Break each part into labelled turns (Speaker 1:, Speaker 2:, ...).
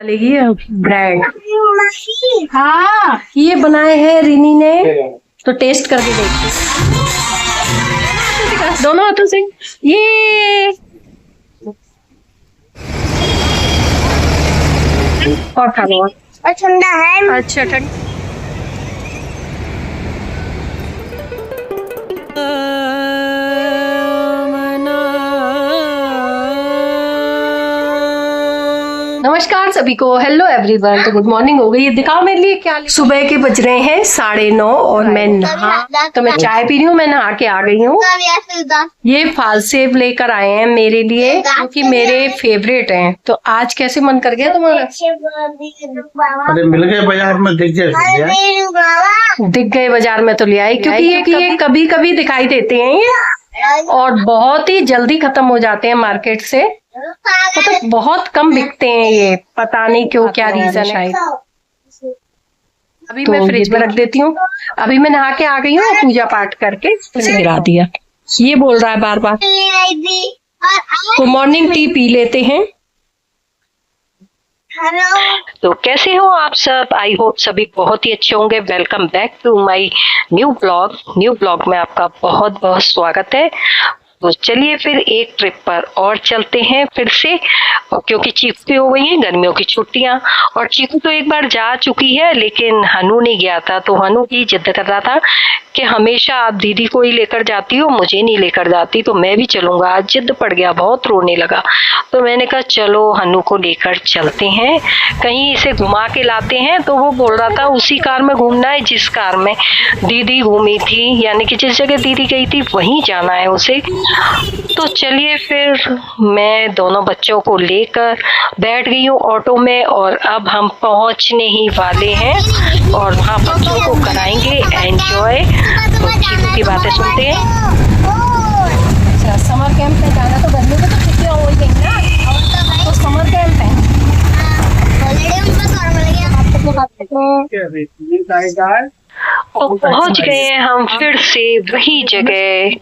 Speaker 1: Bread. हाँ, ये बनाए हैं रिनी ने, तो टेस्ट करके देखते। दोनों हाथों से ये और खा लो।
Speaker 2: ठंडा है।
Speaker 1: अच्छा ठंडा। नमस्कार सभी को, हेलो एवरीवन। तो गुड मॉर्निंग हो गई है। दिखाओ मेरे लिए क्या। सुबह के बज रहे हैं 9:30 और मैं चाय पी रही हूँ। मैं नहा के आ गई हूँ। ये फाल सेब लेकर आए हैं मेरे लिए, क्योंकि मेरे फेवरेट हैं। तो आज कैसे मन कर गया तुम्हारा?
Speaker 3: अरे मिल गए बाजार में, दिख
Speaker 1: गए बाजार में तो ले आई, क्योंकि ये कभी कभी दिखाई देते हैं ये, और बहुत ही जल्दी खत्म हो जाते हैं मार्केट से। मतलब बहुत कम बिकते हैं ये, पता नहीं क्यों, क्या रीजन है शायद। अभी तो मैं फ्रिज में रख देती हूँ। अभी मैं नहा के आ गई हूँ, पूजा पाठ करके उसे गिरा दिया। ये बोल रहा है बार बार। तो मॉर्निंग टी पी लेते हैं। तो कैसे हो आप सब? आई होप सभी बहुत ही अच्छे होंगे। Welcome back to my new vlog में आपका बहुत बहुत स्वागत है। तो चलिए फिर एक ट्रिप पर और चलते हैं फिर से, क्योंकि चीकू भी हो गई है गर्मियों की छुट्टियां। और चीकू तो एक बार जा चुकी है, लेकिन हनु नहीं गया था। तो हनु की जिद कर रहा था कि हमेशा आप दीदी को ही लेकर जाती हो, मुझे नहीं लेकर जाती, तो मैं भी चलूंगा। आज जिद पड़ गया, बहुत रोने लगा। तो मैंने कहा चलो हनु को लेकर चलते हैं, कहीं इसे घुमा के लाते हैं। तो वो बोल रहा था उसी कार में घूमना है जिस कार में दीदी घूमी थी, यानी कि जिस जगह दीदी गई थी वहीं जाना है उसे। तो चलिए फिर मैं दोनों बच्चों को लेकर बैठ गई हूँ ऑटो में, और अब हम पहुँचने ही वाले हैं और वहाँ बच्चों को कराएंगे एंजॉय। तो चीकू की बातें सुनते हैं। अच्छा, समर कैंप में जाना, तो गर्मी में तो छुट्टियाँ हो गई ना, तो समर कैंप है। तो पहुँच गए हैं हम फिर से वही जगह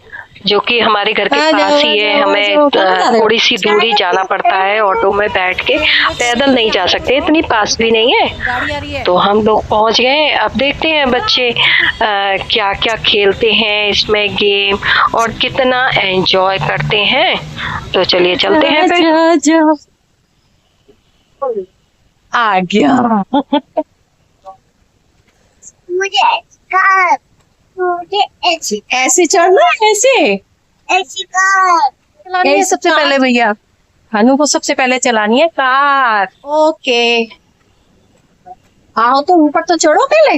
Speaker 1: जो कि हमारे घर के पास ही है। हमें थोड़ी सी दूरी जाना पड़ता है ऑटो में बैठ के, पैदल नहीं जा सकते, इतनी पास भी नहीं है। तो हम लोग पहुंच गए। अब देखते हैं बच्चे क्या क्या खेलते हैं इसमें गेम, और कितना एंजॉय करते हैं। तो चलिए चलते हैं फिर। आ गया।
Speaker 2: मुझे
Speaker 1: ऐसे चढ़ना है, ऐसे सबसे पहले भैया हनु को सबसे पहले चलानी है कार। ओके, आओ तो ऊपर तो चढ़ो पहले।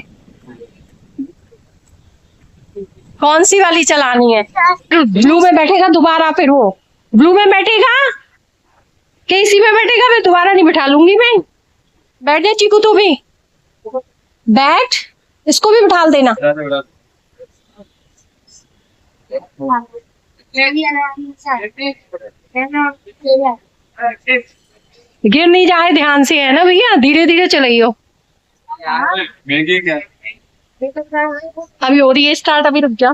Speaker 1: कौन सी वाली चलानी है? ब्लू में बैठेगा दोबारा, फिर वो ब्लू में बैठेगा कि इसी में बैठेगा? मैं दोबारा नहीं बिठा लूंगी। मैं बैठ जा चीकू, तू भी बैठ, इसको भी बिठा देना। गिर नहीं जाए, ध्यान से, है ना भैया? धीरे धीरे चलाइयो। अभी हो रही है स्टार्ट, अभी रुक जा।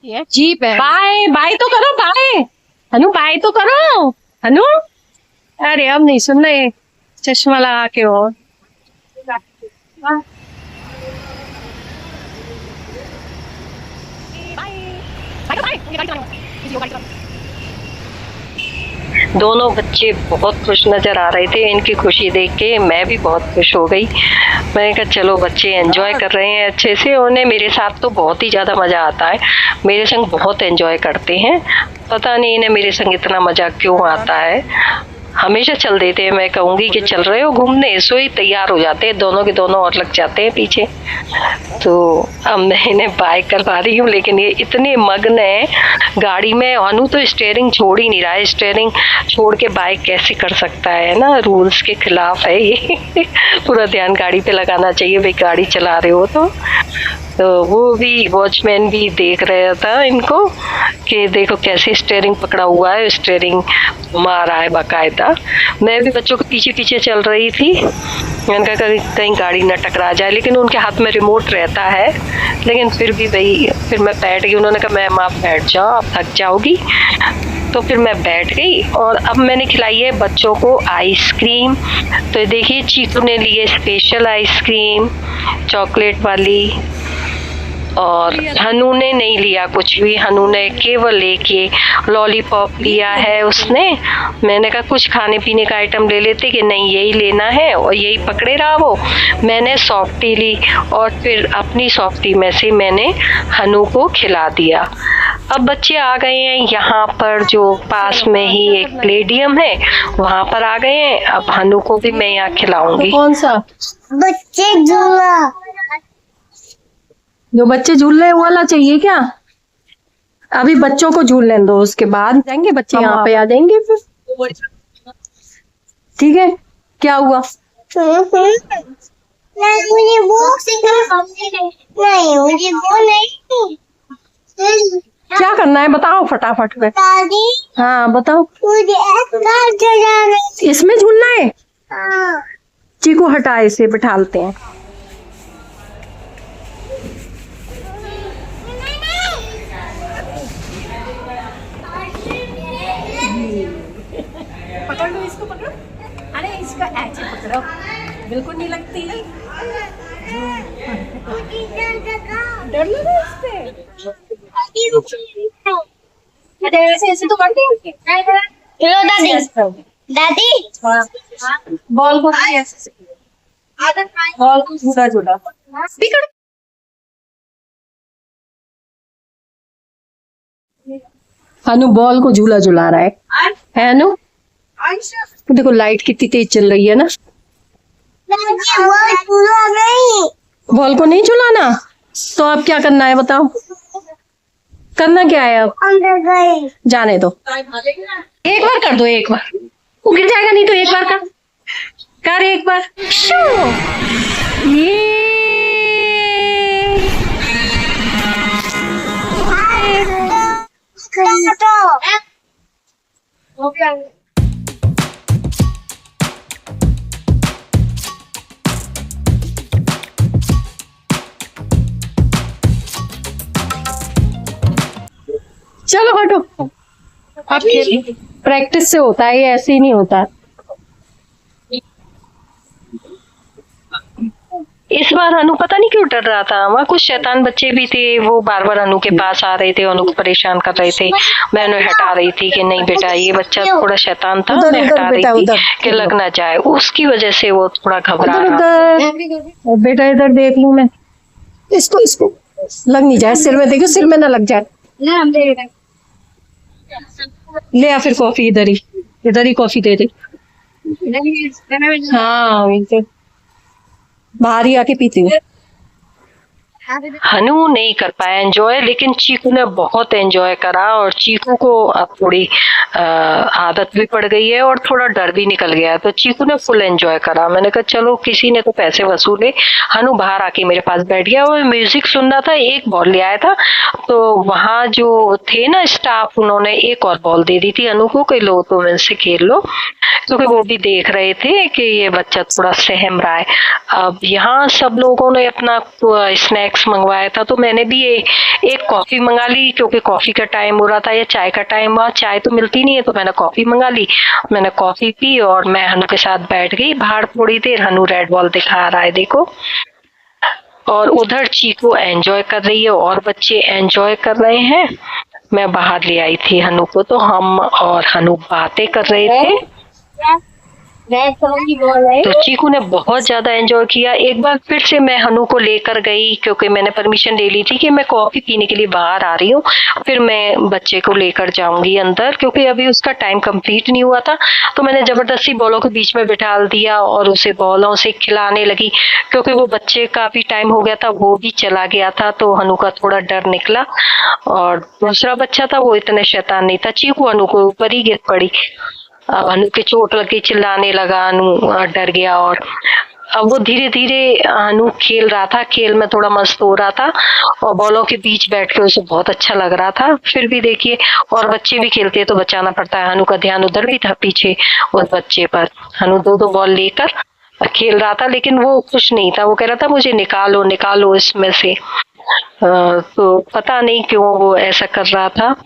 Speaker 1: जीप है। बाय बाय तो करो, बाय हनु, बाय तो करो हनु। अरे अब नहीं सुन रहे, चश्मा लगा के। और दोनों बच्चे बहुत खुश नजर आ रहे थे। इनकी खुशी देख के मैं भी बहुत खुश हो गई। मैंने कहा चलो बच्चे एंजॉय कर रहे हैं अच्छे से। उन्हें मेरे साथ तो बहुत ही ज़्यादा मज़ा आता है, मेरे संग बहुत एंजॉय करते हैं। पता नहीं इन्हें मेरे संग इतना मज़ा क्यों आता है। हमेशा चल देते हैं, मैं कहूँगी कि चल रहे हो घूमने, सो ही तैयार हो जाते हैं दोनों के दोनों और लग जाते हैं पीछे। तो अब मैं इन्हें बाय करवा रही हूँ, लेकिन ये इतने मग्न है गाड़ी में। अनु तो स्टीयरिंग छोड़ ही नहीं रहा है। स्टीयरिंग छोड़ के बाइक कैसे कर सकता है ना, रूल्स के खिलाफ है ये। पूरा ध्यान गाड़ी पे लगाना चाहिए भाई, गाड़ी चला रहे हो तो वो भी वॉचमैन भी देख रहा था इनको कि देखो कैसे स्टीयरिंग पकड़ा हुआ है, स्टीयरिंग घुमा रहा है बाकायदा। मैं भी बच्चों के पीछे पीछे चल रही थी, मैंने कहा कहीं गाड़ी न टकरा जाए, लेकिन उनके हाथ में रिमोट रहता है। लेकिन फिर भी भाई, फिर मैं बैठ गई। उन्होंने कहा मैम आप बैठ जाओ, आप थक जाओगी। तो फिर मैं बैठ गई और अब मैंने खिलाई है बच्चों को आइसक्रीम। तो देखिए चीकू ने ली है स्पेशल आइसक्रीम चॉकलेट वाली, और हनु ने नहीं लिया कुछ भी। हनु ने केवल लेके लॉलीपॉप लिया है उसने। मैंने कहा कुछ खाने पीने का आइटम ले लेते, कि नहीं यही लेना है, और यही पकड़े रहा वो। मैंने सॉफ्टी ली और फिर अपनी सॉफ्टी में से मैंने हनु को खिला दिया। अब बच्चे आ गए हैं यहाँ पर, जो पास में ही एक प्लेडियम है वहाँ पर आ गए हैं। अब हनु को भी मैं यहाँ खिलाऊंगी।
Speaker 4: कौन सा
Speaker 2: बच्चे झूला,
Speaker 4: जो बच्चे झूल रहे हैं वो वाला चाहिए क्या? अभी बच्चों को झूलने दो, उसके बाद जाएंगे बच्चे यहाँ पे आ जाएंगे फिर। ठीक है, क्या हुआ?
Speaker 2: नहीं मुझे वो नहीं, मुझे वो नहीं।
Speaker 4: क्या करना है बताओ फटाफट में।
Speaker 2: दादी
Speaker 4: हाँ बताओ।
Speaker 2: मुझे ऐसा झूलाना है।
Speaker 4: इसमें झूलना है?
Speaker 2: हाँ।
Speaker 4: चीकू हटा, इसे बिठालते हैं।
Speaker 5: पकड़ लो इसको, पकड़ो। अरे इसको ऐसे पकड़ो, बिल्कुल नहीं लगती। डर लगा इससे। अरे ऐसे ऐसे तो करते हैं।
Speaker 2: चलो दादी, दादी
Speaker 5: बॉल को ऐसे, बॉल को झूला झूला।
Speaker 4: अनु बॉल को झूला झुला रहा है अनु? देखो लाइट कितनी तेज चल रही है ना।
Speaker 2: दादी वो झूला नहीं।
Speaker 4: बॉल को नहीं झुलाना, तो अब क्या करना है बताओ? करना क्या है अब?
Speaker 2: अंदर गए।
Speaker 4: जाने दो, एक बार कर दो, एक बार। वो गिर जाएगा नहीं तो एक बार कर एक बार। शू! ये चलो हटो, अब प्रैक्टिस से होता है, ये ऐसे ही नहीं होता।
Speaker 1: इस बार अनु पता नहीं क्यों डर रहा था। वहाँ कुछ शैतान बच्चे भी थे, वो बार बार अनु के पास आ रहे थे, अनु को परेशान कर रहे थे। मैं उन्हें हटा रही थी कि नहीं बेटा, ये बच्चा थोड़ा शैतान था।
Speaker 4: उधर,
Speaker 1: मैं
Speaker 4: उधर,
Speaker 1: हटा रही
Speaker 4: बेटा,
Speaker 1: थी
Speaker 4: उधर।
Speaker 1: कि लग ना जाए, उसकी वजह से वो थोड़ा घबरा
Speaker 4: उधर
Speaker 1: रहा।
Speaker 4: उधर बेटा, इधर देख लूं मैं। इसको लग नहीं जाए सिर में, देखो सिर में ना लग जाए। ले आ फिर कॉफी, इधर ही कॉफी दे दे। हाँ बाहर ही आके पीती हूँ।
Speaker 1: हनु नहीं कर पाया एंजॉय, लेकिन चीकू ने बहुत एंजॉय करा। और चीकू को अब थोड़ी आदत भी पड़ गई है और थोड़ा डर भी निकल गया है, तो चीकू ने फुल एंजॉय करा। मैंने कहा चलो किसी ने तो पैसे वसूले। हनु बाहर आके मेरे पास बैठ गया और म्यूजिक सुन रहा था। एक बॉल ले आया था, तो वहाँ जो थे ना स्टाफ, उन्होंने एक और बॉल दे दी थी हनु को कि लो तुम इनसे खेल लो, क्योंकि वो भी देख रहे थे कि ये बच्चा थोड़ा सहम रहा है। अब यहाँ सब लोगों ने अपना स्नैक्स मंगवाया था, तो मैंने भी एक कॉफी मंगा ली, क्योंकि कॉफी का टाइम हो रहा था या चाय का टाइम हुआ। चाय तो मिलती नहीं है, तो मैंने कॉफी मंगा ली। मैंने कॉफी पी और मैं हनु के साथ बैठ गई बाहर थोड़ी देर। हनु रेड बॉल दिखा रहा है देखो, और उधर चीकू एंजॉय कर रही है और बच्चे एंजॉय कर रहे हैं। मैं बाहर ले आई थी हनु को, तो हम और हनु बातें कर रहे थे। तो चीकू ने बहुत ज्यादा एंजॉय किया। एक बार फिर से मैं हनु को लेकर गई, क्योंकि मैंने परमिशन ले ली थी कि मैं कॉफी पीने के लिए बाहर आ रही हूँ, फिर मैं बच्चे को लेकर जाऊंगी अंदर, क्योंकि अभी उसका टाइम कंप्लीट नहीं हुआ था। तो मैंने जबरदस्ती बॉलों के बीच में बिठा दिया और उसे बॉलों से खिलाने लगी, क्योंकि वो बच्चे काफी टाइम हो गया था, वो भी चला गया था, तो हनु का थोड़ा डर निकला। और दूसरा बच्चा था, वो इतने शैतान नहीं था। चीकू हनु को ऊपर ही गिर पड़ी। अनु के चोट लगी, चिल्लाने लगा, अनु डर गया। और अब वो धीरे धीरे अनु खेल रहा था, खेल में थोड़ा मस्त हो रहा था और बॉलों के बीच बैठ के उसे बहुत अच्छा लग रहा था। फिर भी देखिए, और बच्चे भी खेलते हैं तो बचाना पड़ता है। अनु का ध्यान उधर भी था पीछे उस बच्चे पर। अनु दो बॉल लेकर खेल रहा था, लेकिन वो खुश नहीं था। वो कह रहा था मुझे निकालो निकालो इसमें से। तो पता नहीं क्यों वो ऐसा कर रहा था।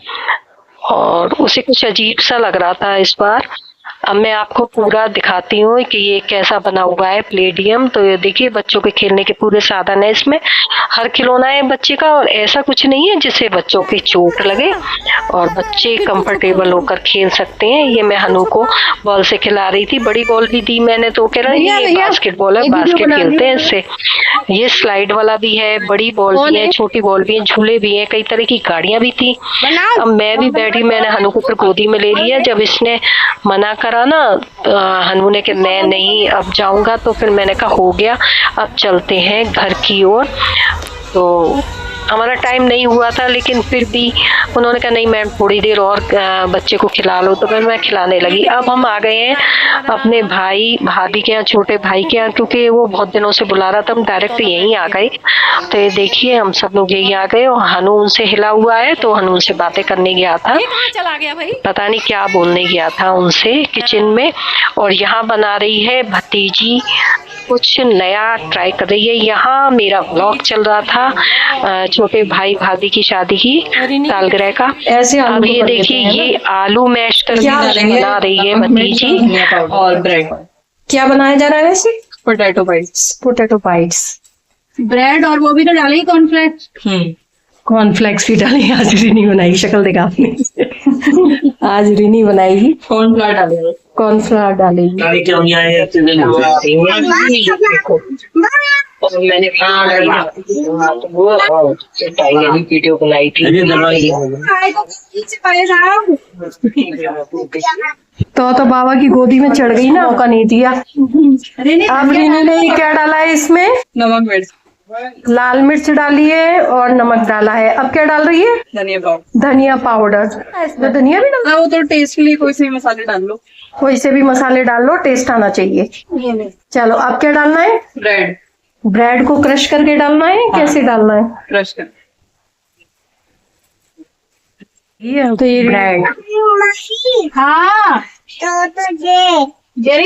Speaker 1: और उसे कुछ अजीब सा लग रहा था इस बार। अब मैं आपको पूरा दिखाती हूँ कि ये कैसा बना हुआ है प्लेडियम। तो ये देखिए बच्चों के खेलने के पूरे साधन है इसमें, हर खिलौना है बच्चे का, और ऐसा कुछ नहीं है जिससे बच्चों की चोट लगे, और बच्चे कंफर्टेबल होकर खेल सकते हैं। ये मैं हनु को बॉल से खिला रही थी, बड़ी बॉल भी दी मैंने, तो कह रहा है ये बास्केटबॉल है, बास्केट खेलते हैं इससे। ये स्लाइड वाला भी है, बड़ी बॉल भी है, छोटी बॉल भी है, झूले भी है, कई तरह की गाड़ियां भी थी। अब मैं भी बैठी, मैंने हनु को फिर गोदी में ले लिया। जब इसने मना करा ना हनु ने कि मैं नहीं अब जाऊंगा, तो फिर मैंने कहा हो गया, अब चलते हैं घर की ओर। तो हमारा टाइम नहीं हुआ था, लेकिन फिर भी उन्होंने कहा नहीं मैम थोड़ी देर और बच्चे को खिला लो, तो फिर मैं खिलाने लगी। अब हम आ गए हैं अपने भाई भाभी के यहाँ, छोटे भाई के यहाँ, क्योंकि वो बहुत दिनों से बुला रहा था, हम डायरेक्ट यहीं आ गए। तो ये देखिए हम सब लोग यहीं आ गए, और हनु उनसे हिला हुआ है, तो हनु उनसे बातें करने गया था,
Speaker 5: चला गया भाई,
Speaker 1: पता नहीं क्या बोलने गया था उनसे किचन में। और यहाँ बना रही है भतीजी, कुछ नया ट्राई कर रही है। यहाँ मेरा व्लॉग चल रहा था छोटे भाई भाभी की शादी की सालगिरह का।
Speaker 4: ऐसे
Speaker 1: अब ये देखिए ये आलू मैश कर बना रही है भतीजी।
Speaker 6: और ब्रेड,
Speaker 4: क्या बनाया जा रहा है वैसे?
Speaker 6: Potato bytes.
Speaker 4: Potato bytes,
Speaker 5: bread, और वो भी तो डालेंगे कॉर्नफ्लेक्स।
Speaker 4: कॉर्नफ्लेक्स भी डालेंगे। आज रिनी बनाई, शक्ल देखा आपने। आज रिनी बनाएगी,
Speaker 6: कॉर्नफ्लावर डालेंगे।
Speaker 4: कॉर्नफ्लावर डालेगी।
Speaker 6: मैंने वीडियो बनाई थी।
Speaker 4: तो बाबा की गोदी में चढ़ गई ना, मौका नहीं दिया। अब रिनी ने क्या डाला है इसमें?
Speaker 6: नमक, मिर्च,
Speaker 4: लाल मिर्च डाली है और नमक डाला है। अब क्या डाल रही है?
Speaker 6: धनिया पाउडर।
Speaker 4: धनिया पाउडर। इसमें धनिया भी डाल,
Speaker 6: वो तो टेस्ट के लिए कोई से मसाले डाल लो,
Speaker 4: कोई से भी मसाले डाल लो, टेस्ट आना चाहिए। चलो अब क्या डालना है?
Speaker 6: ब्रेड।
Speaker 4: ब्रेड को क्रश करके डालना है, कैसे डालना है?
Speaker 6: क्रश कर।
Speaker 4: तो ये ब्रेड
Speaker 5: हाँ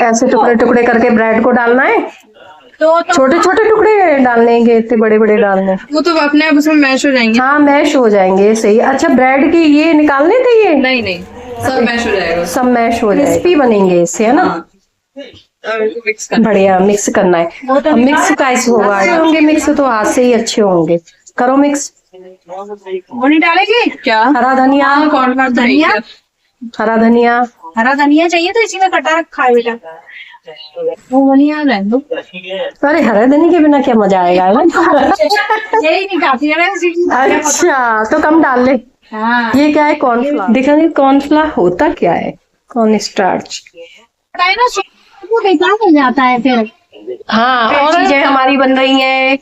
Speaker 4: ऐसे टुकड़े टुकड़े करके ब्रेड को डालना है।
Speaker 5: तो
Speaker 4: छोटे छोटे टुकड़े डालने हैं, इतने बड़े बड़े डालने?
Speaker 6: वो तो अपने आप उसमें मैश हो जाएंगे।
Speaker 4: हाँ मैश हो जाएंगे, सही। अच्छा ब्रेड की ये निकालने थे ये?
Speaker 6: नहीं नहीं, सब मैश हो जाएगा।
Speaker 4: सब मैश हो जाएगा, क्रिस्पी बनेंगे इससे, है ना?
Speaker 6: मिक्स कर।
Speaker 4: बढ़िया मिक्स करना है। अब मिक्स कैसे होगा? होंगे मिक्स तो हाथ से ही अच्छे होंगे। करो मिक्स।
Speaker 5: वो नहीं डालेगी
Speaker 6: क्या?
Speaker 4: हरा धनिया,
Speaker 6: कॉर्नफ्लावर
Speaker 5: धनिया?
Speaker 4: हरा धनिया,
Speaker 5: हरा धनिया चाहिए तो इसी में कटा रखा है बेटा। वो धनिया रहने दो।
Speaker 4: अरे हरा धनिया के बिना क्या मजा आएगा, है ना?
Speaker 5: यही नहीं खाती है ना।
Speaker 4: अच्छा तो कम डाल ले।
Speaker 5: हाँ
Speaker 4: ये क्या है? कॉर्नफ्लावर। देखा नहीं कॉर्नफ्लावर होता क्या है? Corn starch.
Speaker 5: पता है ना, वो बेकार हो जाता है फिर।
Speaker 4: हाँ और चीजें हमारी बन रही हैं।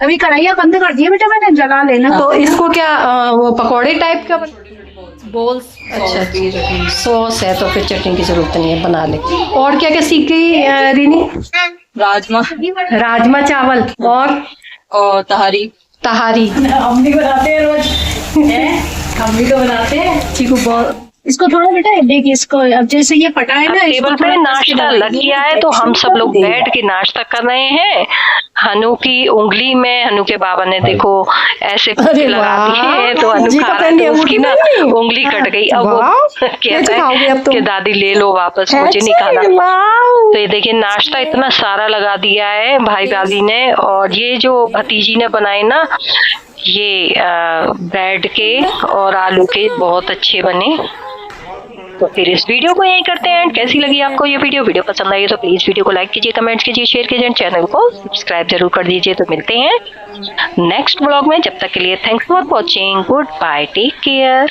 Speaker 5: अभी कढ़ाइयाँ बंद कर दिया बेटा मैंने, जला लेना।
Speaker 4: तो इसको क्या वो पकोड़े टाइप का
Speaker 6: बोल्स।
Speaker 4: अच्छा सॉस है, तो फिर चटनी की जरूरत नहीं है, बना ले। और क्या क्या सीख गई रिनी?
Speaker 6: राजमा,
Speaker 4: राजमा चावल और
Speaker 6: तहारी।
Speaker 4: तहारी हम भी बनाते हैं रोज। हम भी तो बनाते हैं। चीकू बहुत
Speaker 5: इसको थोड़ा बेटा देखिए, इसको अब जैसे ये पटा है ना,
Speaker 1: टेबल पे नाश्ता लग गया है, तो हम सब लोग बैठ के नाश्ता कर रहे हैं। हनु की उंगली में हनु के बाबा ने देखो ऐसे लगा दी है, तो हनु खा रहा है, तो उसकी ना उंगली कट गई। अब वो कहता है कि दादी ले लो वापस, मुझे नहीं खाना। तो ये देखिए नाश्ता इतना सारा लगा दिया है भाई भाभी ने। और ये जो भतीजी ने बनाए ना, ये ब्रेड के और आलू के बहुत अच्छे बने। तो फिर इस वीडियो को यही करते हैं। कैसी लगी आपको ये वीडियो पसंद आई तो प्लीज वीडियो को लाइक कीजिए, कमेंट्स कीजिए, शेयर कीजिए, चैनल को सब्सक्राइब जरूर कर दीजिए। तो मिलते हैं नेक्स्ट व्लॉग में, जब तक के लिए thanks for watching, good bye, take care.